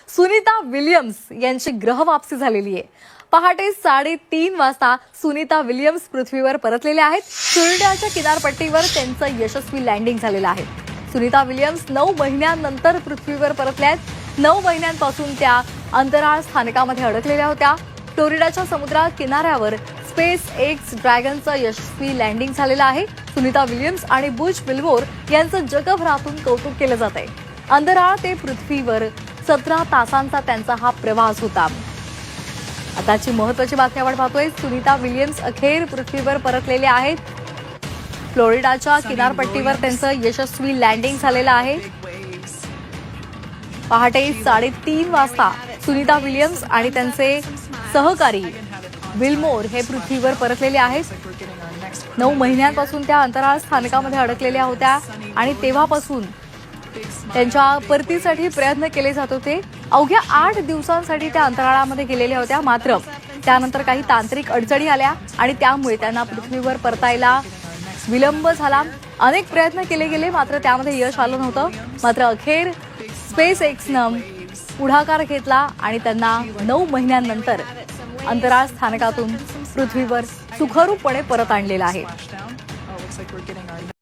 Sunita Williams यांची ग्रहवापसी झालेली आहे। पहाटे 3:30 वाजता सुनीता विल्यम्स पृथ्वीवर परतलेल्या आहेत। फ्लोरिडाच्या किनारपट्टीवर त्यांचं यशस्वी लँडिंग झालेलं आहे। सुनीता विल्यम्स 9 महिन्यांनंतर पृथ्वीवर परतल्या आहेत। 9 महिन्यांपासून त्या अंतराळ स्थानकामध्ये अडकलेल्या होत्या। फ्लोरिडाच्या समुद्र किनाऱ्यावर स्पेस एक्स ड्रॅगनचं यशस्वी लँडिंग झालेलं आहे। सुनीता विल्यम्स आणि बुच विल्मोर यांचं जगभरातून कौतुक केलं जात आहे। अंतराळ ते पृथ्वीवर 17 तासांचा त्यांचा हा प्रवास होता। आताची महत्त्वाची बातमी आपण पाहतोय। सुनीता विल्यम्स अखेर पृथ्वीवर परतलेले आहेत। फ्लोरिडाच्या किनारपट्टीवर त्यांचं यशस्वी लँडिंग झालेलं आहे। पहाटे 3:30 वाजता सुनीता विल्यम्स आणि त्यांचे सहकारी विल्मोर हे पृथ्वीवर परतलेले आहेत। 9 महिन्यांपासून त्या अंतराळ स्थानकामध्ये अडकलेल्या होत्या आणि तेव्हापासून त्यांच्या परतीसाठी प्रयत्न केले जात होते। अवघ्या 8 दिवसांसाठी त्या अंतराळामध्ये गेलेल्या होत्या, मात्र त्यानंतर काही तांत्रिक अडचणी आल्या आणि त्यामुळे त्यांना पृथ्वीवर परतायला विलंब झाला। अनेक प्रयत्न केले गेले, मात्र त्यामध्ये यश आलं नव्हतं। मात्र अखेर स्पेस एक्सनं पुढाकार घेतला आणि त्यांना 9 महिन्यांनंतर अंतराळ स्थानकातून पृथ्वीवर सुखरूपपणे परत आणलेलं आहे।